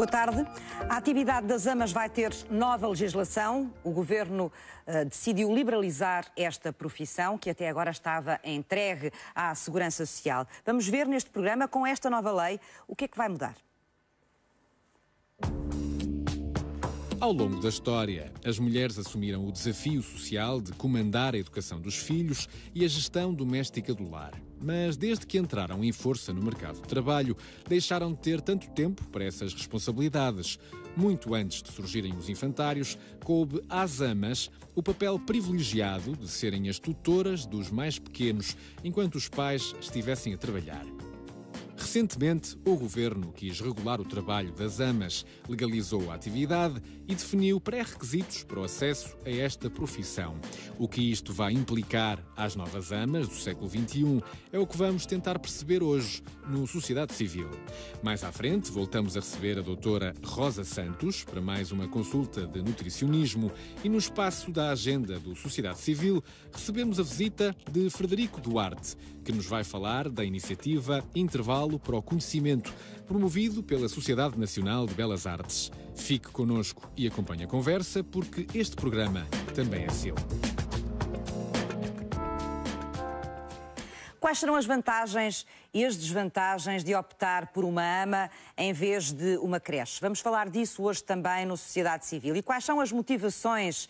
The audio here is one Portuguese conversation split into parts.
Boa tarde. A atividade das amas vai ter nova legislação. O Governo decidiu liberalizar esta profissão, que até agora estava entregue à Segurança Social. Vamos ver neste programa, com esta nova lei, o que é que vai mudar. Ao longo da história, as mulheres assumiram o desafio social de comandar a educação dos filhos e a gestão doméstica do lar. Mas desde que entraram em força no mercado de trabalho, deixaram de ter tanto tempo para essas responsabilidades. Muito antes de surgirem os infantários, coube às amas o papel privilegiado de serem as tutoras dos mais pequenos, enquanto os pais estivessem a trabalhar. Recentemente, o Governo quis regular o trabalho das amas, legalizou a atividade e definiu pré-requisitos para o acesso a esta profissão. O que isto vai implicar às novas amas do século XXI é o que vamos tentar perceber hoje no Sociedade Civil. Mais à frente, voltamos a receber a doutora Rosa Santos para mais uma consulta de nutricionismo e no espaço da agenda do Sociedade Civil recebemos a visita de Frederico Duarte, que nos vai falar da iniciativa Intervalo para o Conhecimento, promovido pela Sociedade Nacional de Belas Artes. Fique connosco e acompanhe a conversa, porque este programa também é seu. Quais serão as vantagens e as desvantagens de optar por uma ama em vez de uma creche? Vamos falar disso hoje também no Sociedade Civil. E quais são as motivações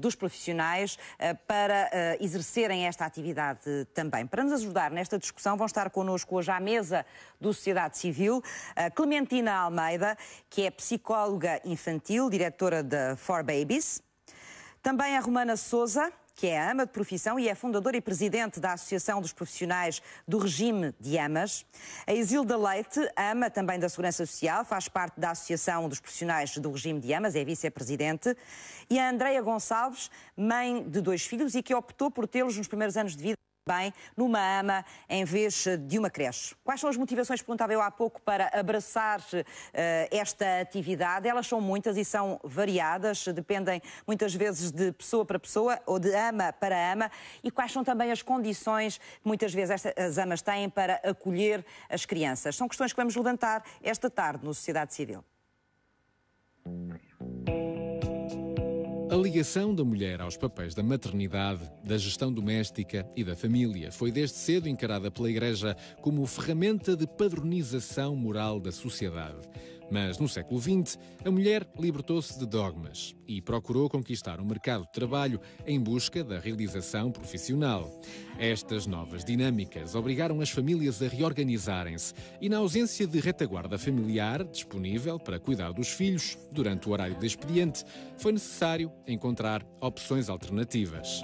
dos profissionais para exercerem esta atividade também? Para nos ajudar nesta discussão vão estar connosco hoje à mesa do Sociedade Civil a Clementina Almeida, que é psicóloga infantil, diretora da 4Babies. Também a Romana Sousa, que é ama de profissão e é fundadora e presidente da Associação dos Profissionais do Regime de Amas. A Isilda Leite, ama também da Segurança Social, faz parte da Associação dos Profissionais do Regime de Amas, é vice-presidente. E a Andreia Gonçalves, mãe de 2 filhos e que optou por tê-los nos primeiros anos de vida bem numa ama em vez de uma creche. Quais são as motivações, perguntava eu há pouco, para abraçar esta atividade? Elas são muitas e são variadas, dependem muitas vezes de pessoa para pessoa ou de ama para ama. E quais são também as condições que muitas vezes as amas têm para acolher as crianças? São questões que vamos levantar esta tarde no Sociedade Civil. A ligação da mulher aos papéis da maternidade, da gestão doméstica e da família foi desde cedo encarada pela Igreja como ferramenta de padronização moral da sociedade. Mas no século XX, a mulher libertou-se de dogmas e procurou conquistar o mercado de trabalho em busca da realização profissional. Estas novas dinâmicas obrigaram as famílias a reorganizarem-se e, na ausência de retaguarda familiar disponível para cuidar dos filhos durante o horário de expediente, foi necessário encontrar opções alternativas.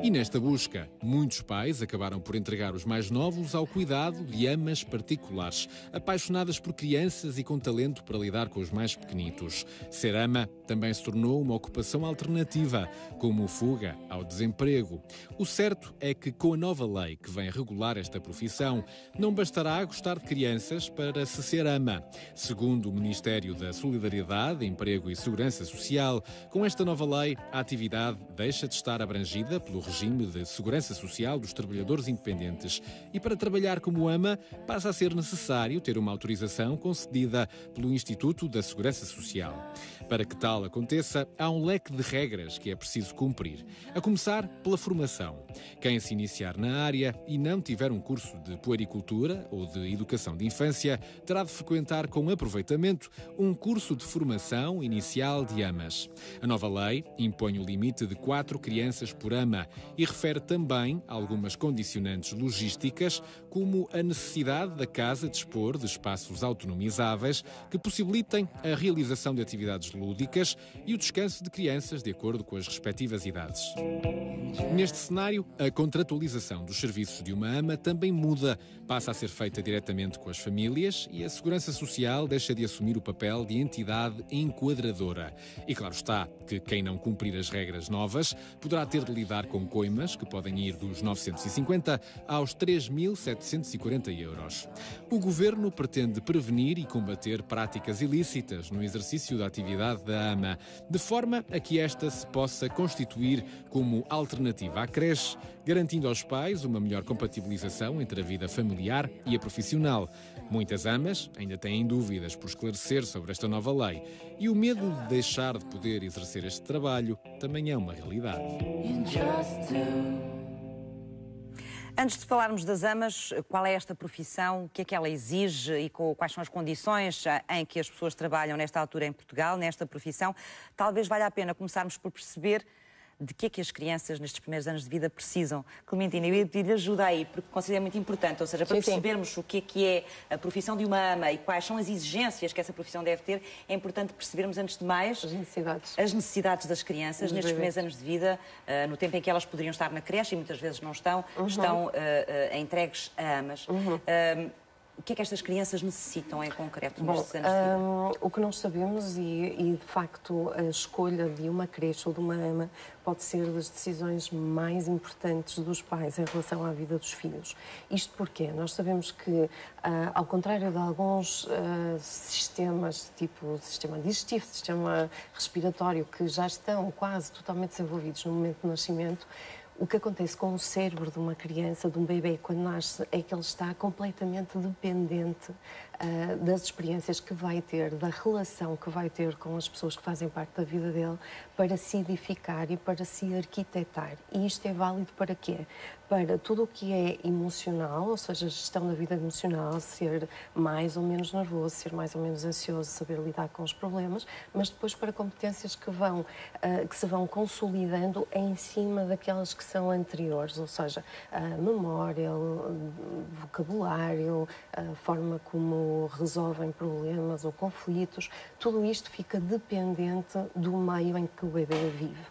E nesta busca, muitos pais acabaram por entregar os mais novos ao cuidado de amas particulares, apaixonadas por crianças e com talento para lidar com os mais pequenitos. Ser ama também se tornou uma ocupação alternativa, como fuga ao desemprego. O certo é que, com a nova lei que vem regular esta profissão, não bastará gostar de crianças para se ser ama. Segundo o Ministério da Solidariedade, Emprego e Segurança Social, com esta nova lei, a atividade deixa de estar abrangida pelo regime de segurança social dos trabalhadores independentes e, para trabalhar como ama, passa a ser necessário ter uma autorização concedida pelo Instituto da Segurança Social. Para que tal aconteça, há um leque de regras que é preciso cumprir, a começar pela formação. Quem se iniciar na área e não tiver um curso de puericultura ou de educação de infância, terá de frequentar com aproveitamento um curso de formação inicial de amas. A nova lei impõe o limite de 4 crianças por ama e refere também algumas condicionantes logísticas, como a necessidade da casa dispor de espaços autonomizáveis que possibilitem a realização de atividades lúdicas e o descanso de crianças de acordo com as respectivas idades. Neste cenário, a contratualização dos serviços de uma ama também muda, passa a ser feita diretamente com as famílias e a Segurança Social deixa de assumir o papel de entidade enquadradora. E claro está que quem não cumprir as regras novas poderá ter de lidar com com coimas, que podem ir dos 950 aos 3.740 euros. O Governo pretende prevenir e combater práticas ilícitas no exercício da atividade da ama, de forma a que esta se possa constituir como alternativa à creche, garantindo aos pais uma melhor compatibilização entre a vida familiar e a profissional. Muitas amas ainda têm dúvidas por esclarecer sobre esta nova lei e o medo de deixar de poder exercer este trabalho também é uma realidade. Antes de falarmos das amas, qual é esta profissão, o que é que ela exige e quais são as condições em que as pessoas trabalham nesta altura em Portugal, nesta profissão? Talvez valha a pena começarmos por perceber de que é que as crianças nestes primeiros anos de vida precisam. Clementina, eu ia pedir ajuda aí, porque considero muito importante, ou seja, para percebermos o que é a profissão de uma ama e quais são as exigências que essa profissão deve ter, é importante percebermos, antes de mais, as necessidades das crianças nestes primeiros anos de vida, no tempo em que elas poderiam estar na creche e muitas vezes não estão, estão entregues a amas. O que é que estas crianças necessitam em concreto nestes anos de vida? O que nós sabemos e, de facto, a escolha de uma creche ou de uma ama pode ser das decisões mais importantes dos pais em relação à vida dos filhos. Isto porque nós sabemos que, ao contrário de alguns sistemas, tipo sistema digestivo, sistema respiratório, que já estão quase totalmente desenvolvidos no momento do nascimento, o que acontece com o cérebro de uma criança, de um bebê, quando nasce, é que ele está completamente dependente das experiências que vai ter, da relação que vai ter com as pessoas que fazem parte da vida dele, para se edificar e para se arquitetar. E isto é válido para quê? Para tudo o que é emocional, ou seja, a gestão da vida emocional, ser mais ou menos nervoso, ser mais ou menos ansioso, saber lidar com os problemas, mas depois para competências que se vão consolidando em cima daquelas que são anteriores, ou seja, a memória, o vocabulário, a forma como resolvem problemas ou conflitos, tudo isto fica dependente do meio em que o bebê vive.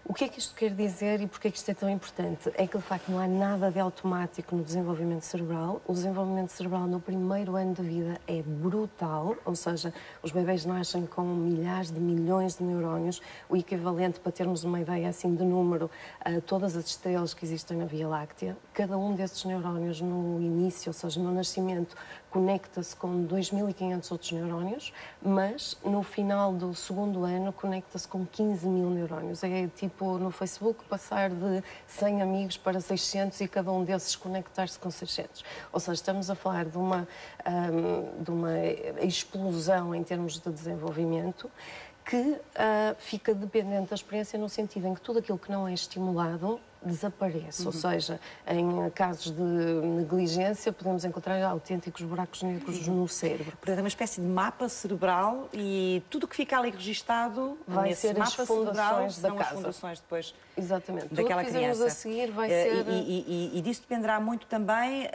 O que é que isto quer dizer e porquê é que isto é tão importante? É que, de facto, não há nada de automático no desenvolvimento cerebral. O desenvolvimento cerebral no primeiro ano de vida é brutal, ou seja, os bebés nascem com milhares de milhões de neurónios, o equivalente, para termos uma ideia assim de número, a todas as estrelas que existem na Via Láctea. Cada um desses neurónios no início, ou seja, no nascimento, conecta-se com 2.500 outros neurónios, mas no final do segundo ano conecta-se com 15.000 neurónios. É tipo no Facebook passar de 100 amigos para 600 e cada um desses conectar-se com 600. Ou seja, estamos a falar de uma explosão em termos de desenvolvimento que fica dependente da experiência no sentido em que tudo aquilo que não é estimulado desaparece, ou seja, em casos de negligência podemos encontrar autênticos buracos negros no cérebro. Portanto, é uma espécie de mapa cerebral e tudo o que fica ali registado vai ser as fundações da casa. As fundações depois. Exatamente. Daquela tudo que criança. A seguir vai ser... E disso dependerá muito também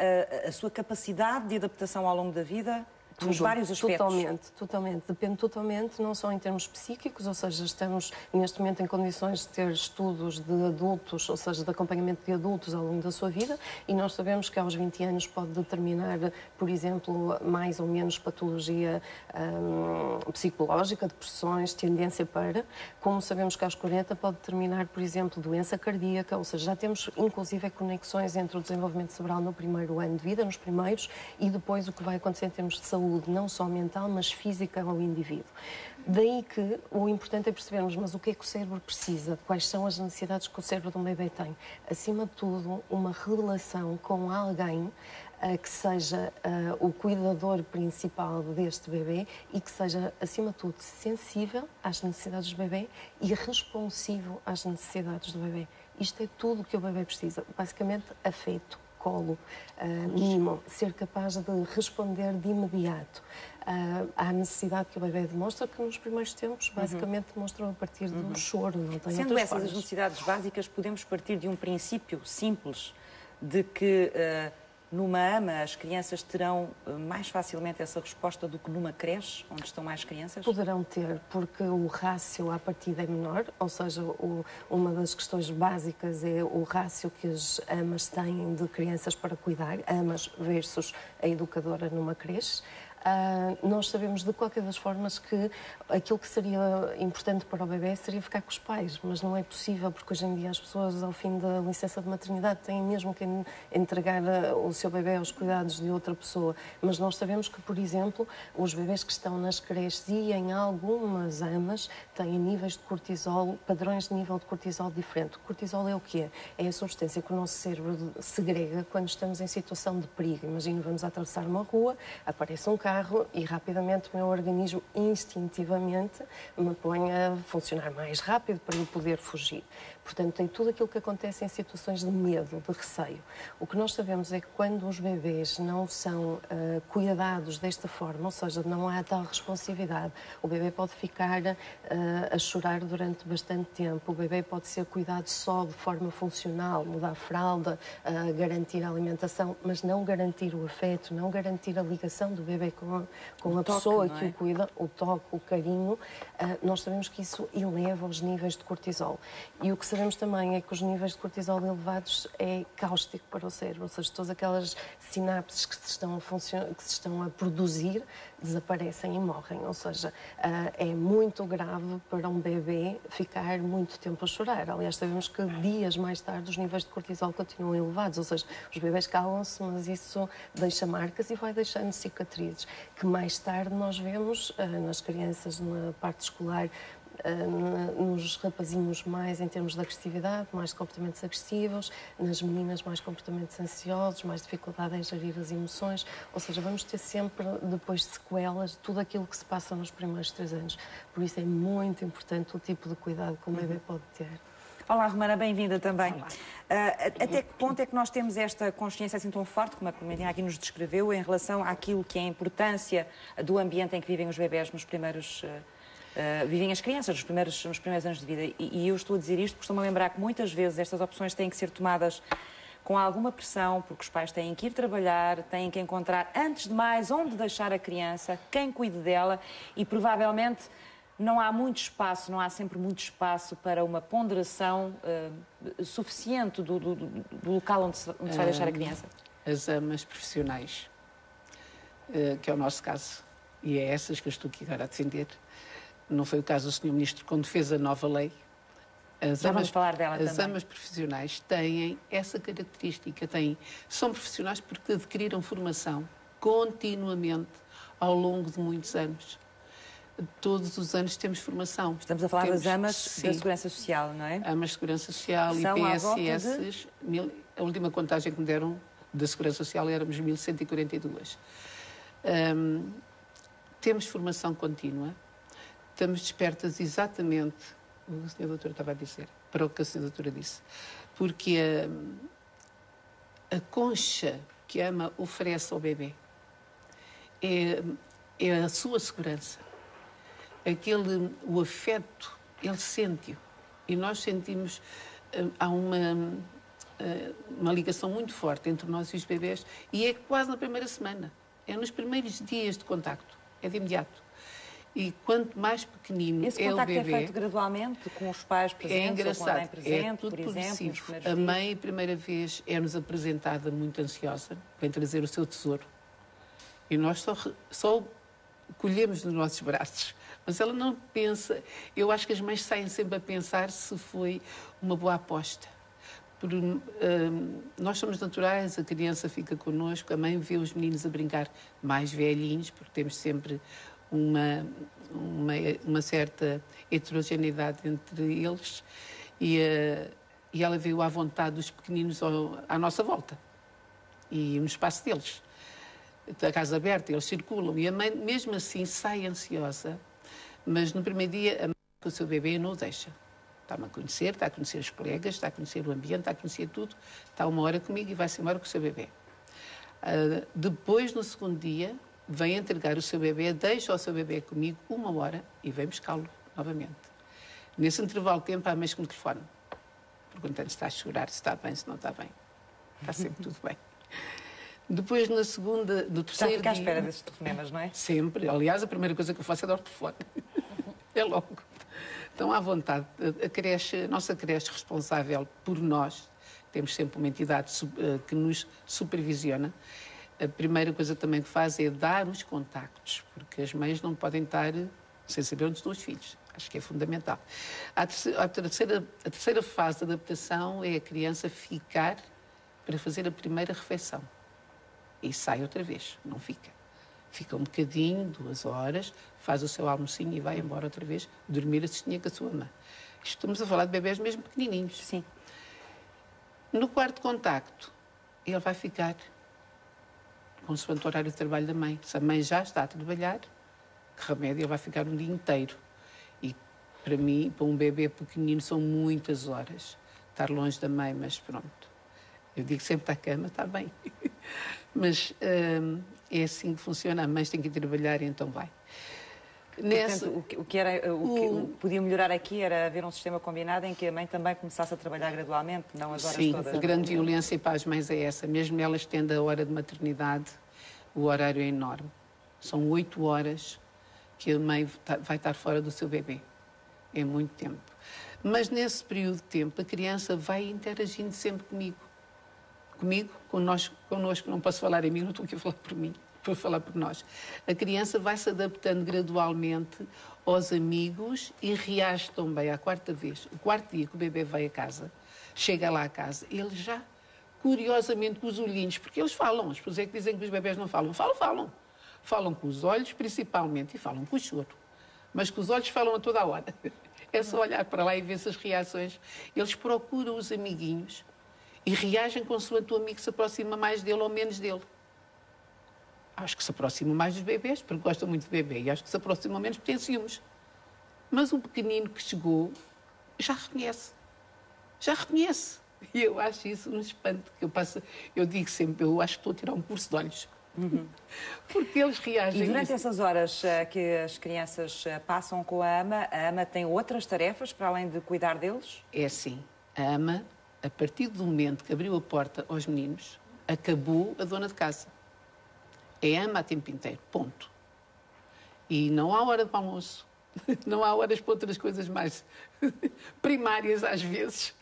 a sua capacidade de adaptação ao longo da vida? Nos vários aspectos. Totalmente. Depende totalmente, não só em termos psíquicos, ou seja, estamos neste momento em condições de ter estudos de adultos, ou seja, de acompanhamento de adultos ao longo da sua vida, e nós sabemos que aos 20 anos pode determinar, por exemplo, mais ou menos patologia psicológica, depressões, tendência para, como sabemos que aos 40 pode determinar, por exemplo, doença cardíaca, ou seja, já temos inclusive conexões entre o desenvolvimento cerebral no primeiro ano de vida, nos primeiros, e depois o que vai acontecer em termos de saúde, não só mental, mas física ao indivíduo. Daí que o importante é percebermos, mas o que é que o cérebro precisa? Quais são as necessidades que o cérebro de um bebê tem? Acima de tudo, uma relação com alguém que seja o cuidador principal deste bebê e que seja, acima de tudo, sensível às necessidades do bebê e responsivo às necessidades do bebê. Isto é tudo o que o bebê precisa. Basicamente, afeto, colo, mimo, ser capaz de responder de imediato à necessidade que o bebê demonstra, que nos primeiros tempos basicamente demonstrou a partir do choro. Não tem Sendo essas as necessidades básicas, podemos partir de um princípio simples de que numa ama as crianças terão mais facilmente essa resposta do que numa creche, onde estão mais crianças? Poderão ter, porque o rácio à partida é menor, ou seja, uma das questões básicas é o rácio que as amas têm de crianças para cuidar, amas versus a educadora numa creche. nós sabemos de qualquer das formas que aquilo que seria importante para o bebê seria ficar com os pais, mas não é possível porque hoje em dia as pessoas ao fim da licença de maternidade têm mesmo que entregar o seu bebê aos cuidados de outra pessoa. Mas nós sabemos que, por exemplo, os bebês que estão nas creches e em algumas amas têm níveis de cortisol, padrões de nível de cortisol diferente. O cortisol é o quê? É a substância que o nosso cérebro segrega quando estamos em situação de perigo. Imagina, vamos atravessar uma rua, aparece um carro e rapidamente o meu organismo instintivamente me põe a funcionar mais rápido para eu poder fugir. Portanto, tem tudo aquilo que acontece em situações de medo, de receio. O que nós sabemos é que quando os bebês não são cuidados desta forma, ou seja, não há tal responsividade, o bebê pode ficar a chorar durante bastante tempo, o bebê pode ser cuidado só de forma funcional, mudar a fralda, garantir a alimentação, mas não garantir o afeto, não garantir a ligação do bebê com a pessoa que o cuida, o toque, o carinho, nós sabemos que isso eleva os níveis de cortisol. E o que sabemos também é que os níveis de cortisol elevados é cáustico para o cérebro, ou seja, todas aquelas sinapses que se estão a produzir desaparecem e morrem, ou seja, é muito grave para um bebê ficar muito tempo a chorar. Aliás, sabemos que dias mais tarde os níveis de cortisol continuam elevados, ou seja, os bebês calam-se, mas isso deixa marcas e vai deixando cicatrizes, que mais tarde nós vemos nas crianças, na parte escolar, nos rapazinhos mais em termos de agressividade, mais comportamentos agressivos, nas meninas mais comportamentos ansiosos, mais dificuldade em gerir as emoções, ou seja, vamos ter sempre depois sequelas de tudo aquilo que se passa nos primeiros 3 anos. Por isso é muito importante o tipo de cuidado que o bebê pode ter. Olá, Romana, bem-vinda também. Até que ponto é que nós temos esta consciência assim tão forte, como a Clementina aqui nos descreveu, em relação àquilo que é a importância do ambiente em que vivem os bebés nos primeiros... vivem as crianças nos primeiros anos de vida. E eu estou a dizer isto porque estou-me a lembrar que muitas vezes estas opções têm que ser tomadas com alguma pressão, porque os pais têm que ir trabalhar, têm que encontrar, antes de mais, onde deixar a criança, quem cuide dela, e provavelmente não há muito espaço, não há sempre muito espaço para uma ponderação suficiente do local onde se vai deixar a criança. As amas profissionais, que é o nosso caso, e é essas que eu estou aqui agora a defender. Não foi o caso do Sr. Ministro quando fez a nova lei. Já vamos falar dela também. As amas profissionais têm essa característica, são profissionais porque adquiriram formação continuamente ao longo de muitos anos. Todos os anos temos formação. Estamos a falar das amas da Segurança Social, não é? Amas de Segurança Social, IPSS. A última contagem que me deram da Segurança Social éramos 1142. Temos formação contínua. Estamos despertas exatamente, o Sr. Doutor estava a dizer, para o que a Sra. Doutora disse, porque a concha que a ama oferece ao bebê é a sua segurança. O afeto, ele sente-o. E nós sentimos, há uma ligação muito forte entre nós e os bebés, e é quase na primeira semana, é nos primeiros dias de contacto, é de imediato. E quanto mais pequenino esse é o bebê... Esse contacto é feito gradualmente, com os pais presentes, é engraçado, ou com a mãe presente, é tudo por exemplo, nos progressivo. primeiros A mãe, dias. a primeira vez, é-nos apresentada muito ansiosa, vem trazer o seu tesouro. E nós só colhemos nos nossos braços. Mas ela não pensa... Eu acho que as mães saem sempre a pensar se foi uma boa aposta. Nós somos naturais, a criança fica connosco, a mãe vê os meninos a brincar mais velhinhos, porque temos sempre uma certa heterogeneidade entre eles, e ela vê-o à vontade dos pequeninos à nossa volta e no espaço deles. A casa aberta, eles circulam, e a mãe mesmo assim sai ansiosa, mas no primeiro dia a mãe com o seu bebê não o deixa. Está-me a conhecer, está a conhecer os colegas, está a conhecer o ambiente, está a conhecer tudo, está 1 hora comigo e vai-se embora com o seu bebê. Depois, no segundo dia, vem entregar o seu bebê, deixa o seu bebê comigo 1 hora e vem buscá-lo novamente. Nesse intervalo de tempo, há mães que me telefonam, perguntando se está a chorar, se está bem, se não está bem. Está sempre tudo bem. Depois, no terceiro dia... Já fica à espera desses telefonemas, não é? Sempre. Aliás, a primeira coisa que eu faço é dar o telefone. É logo. Estão à vontade. A nossa creche responsável por nós, temos sempre uma entidade que nos supervisiona, A primeira coisa também que faz é dar os contactos, porque as mães não podem estar sem saber onde estão os filhos. Acho que é fundamental. A terceira fase de adaptação é a criança ficar para fazer a primeira refeição. E sai outra vez, não fica. Fica um bocadinho, 2 horas, faz o seu almocinho e vai embora outra vez dormir a cestinha com a sua mãe. Estamos a falar de bebés mesmo pequenininhos. Sim. No quarto contacto, ele vai ficar consoante o horário de trabalho da mãe. Se a mãe já está a trabalhar, que remédio, ele vai ficar um dia inteiro. E para mim, para um bebê pequenino, são muitas horas. Estar longe da mãe, mas pronto. Eu digo sempre está à cama, está bem. Mas é assim que funciona. A mãe tem que ir trabalhar e então vai. Portanto, o que podia melhorar aqui era haver um sistema combinado em que a mãe também começasse a trabalhar gradualmente, não as horas todas. Sim, a grande violência para as mães é essa. Mesmo elas tendo a hora de maternidade, o horário é enorme. São 8 horas que a mãe vai estar fora do seu bebê. É muito tempo. Mas nesse período de tempo, a criança vai interagindo sempre comigo. Connosco, não posso falar em mim, não estou aqui a falar por mim. Para falar por nós. A criança vai se adaptando gradualmente aos amigos e reage também à quarta vez. O quarto dia que o bebê vai a casa, chega lá a casa, ele já, curiosamente, com os olhinhos, porque eles falam, as pessoas é que dizem que os bebés não falam. Falam. Falam com os olhos, principalmente, e falam com o choro. Mas com os olhos falam a toda a hora. É só olhar para lá e ver essas reações. Eles procuram os amiguinhos e reagem consoante o amigo se aproxima mais dele ou menos dele. Acho que se aproximam mais dos bebês, porque gostam muito de bebê, e acho que se aproximam menos porque têm ciúmes. Mas o pequenino que chegou já reconhece. E eu acho isso um espanto. Eu digo sempre, eu acho que estou a tirar um curso de olhos. Porque eles reagem. E durante essas horas que as crianças passam com a AMA tem outras tarefas para além de cuidar deles? É assim, a AMA, a partir do momento que abriu a porta aos meninos, acabou a dona de casa. É AMA a tempo inteiro, ponto. E não há hora de almoço. Não há horas para outras coisas mais primárias, às vezes.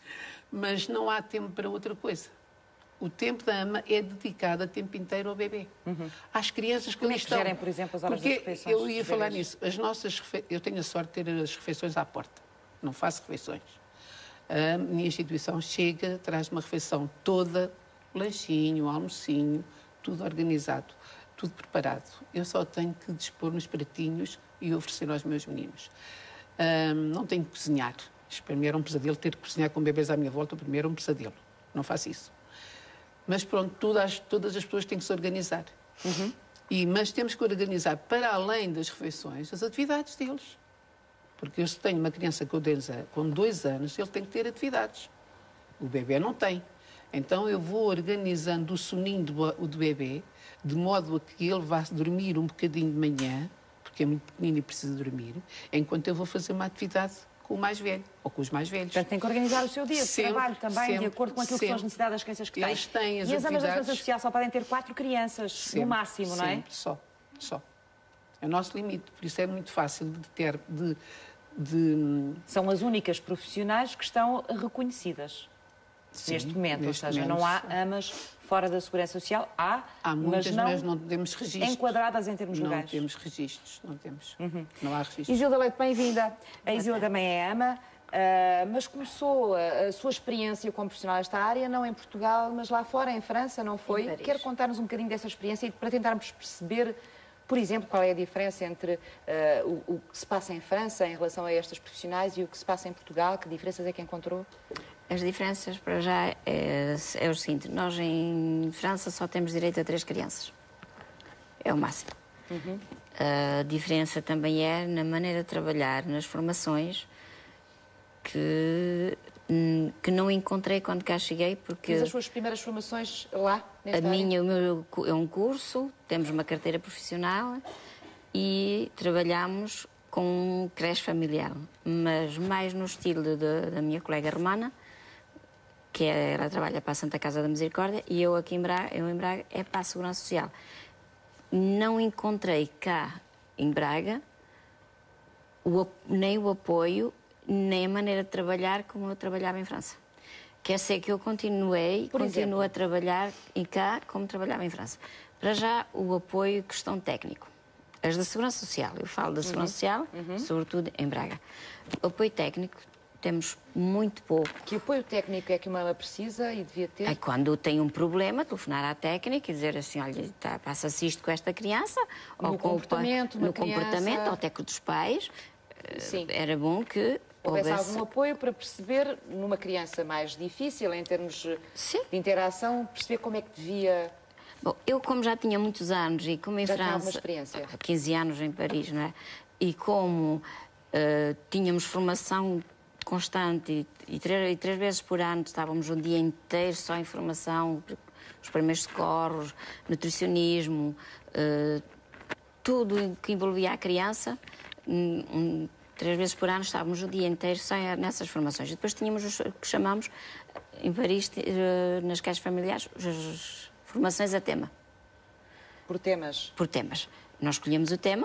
Mas não há tempo para outra coisa. O tempo da AMA é dedicado a tempo inteiro ao bebê. Às crianças que ali estão. Gerem, por exemplo, as horas das refeições? Eu ia falar nisso. Eu tenho a sorte de ter as refeições à porta. Não faço refeições. A minha instituição chega, traz uma refeição toda, lanchinho, almocinho, tudo organizado. Tudo preparado. Eu só tenho que dispor nos pratinhos e oferecer aos meus meninos. Não tenho que cozinhar. Isto para mim era um pesadelo, ter que cozinhar com bebês à minha volta, para mim era um pesadelo. Não faço isso. Mas pronto, todas as pessoas têm que se organizar. Mas temos que organizar, para além das refeições, as atividades deles. Porque eu, se tenho uma criança com 2 anos, ele tem que ter atividades. O bebê não tem. Então eu vou organizando o soninho do bebê, de modo a que ele vá dormir um bocadinho de manhã, porque é muito pequenino e precisa dormir, enquanto eu vou fazer uma atividade com o mais velho, ou com os mais velhos. Portanto, tem que organizar o seu dia de trabalho também, de acordo com aquilo que são as necessidades das crianças que têm. Eles têm as e as amas da atividades... Segurança Social só podem ter 4 crianças, no máximo, não é? Só. É o nosso limite, por isso é muito fácil de ter... São as únicas profissionais que estão reconhecidas. Neste momento, ou seja, não há amas fora da Segurança Social. Há muitas, mas não temos registros. Enquadradas em termos legais. Não temos registros, não temos. Não há registros. Isilda Leite, bem-vinda. A Isilda também é ama, mas começou a sua experiência como profissional desta área, não em Portugal, mas lá fora, em França, não foi? Quer contar-nos um bocadinho dessa experiência e para tentarmos perceber, por exemplo, qual é a diferença entre o que se passa em França em relação a estas profissionais e o que se passa em Portugal? Que diferenças é que encontrou? As diferenças, para já, é o seguinte. Nós, em França, só temos direito a 3 crianças. É o máximo. A diferença também é na maneira de trabalhar, nas formações, que não encontrei quando cá cheguei, porque... Fiz as suas primeiras formações lá, nesta área? O meu é um curso, temos uma carteira profissional e trabalhamos com creche familiar, mas mais no estilo da minha colega romana, que ela trabalha para a Santa Casa da Misericórdia, e eu aqui em Braga é para a Segurança Social. Não encontrei cá em Braga nem o apoio, nem a maneira de trabalhar como eu trabalhava em França. Quer ser que eu continuo a trabalhar cá como trabalhava em França. Para já, o apoio e questão técnico. As da Segurança Social, eu falo da Segurança Social, sobretudo em Braga. O apoio técnico temos muito pouco. Que apoio técnico é que uma mãe precisa e devia ter? É quando tem um problema, telefonar à técnica e dizer assim, olha, passa-se isto com esta criança. No comportamento, no comportamento, ou até com os pais. Sim. Era bom que houvesse algum apoio para perceber, numa criança mais difícil, em termos de interação, perceber como é que devia... Bom, eu como já tinha muitos anos e como em Já tinha França... alguma experiência? 15 anos em Paris, não é? E como tínhamos formação constante e três vezes por ano estávamos um dia inteiro só em formação, os primeiros socorros, nutricionismo, tudo que envolvia a criança, 3 vezes por ano estávamos o dia inteiro só nessas formações. E depois tínhamos o que chamamos, em Paris, nas casas familiares, as formações a tema. Por temas? Por temas. Nós escolhemos o tema,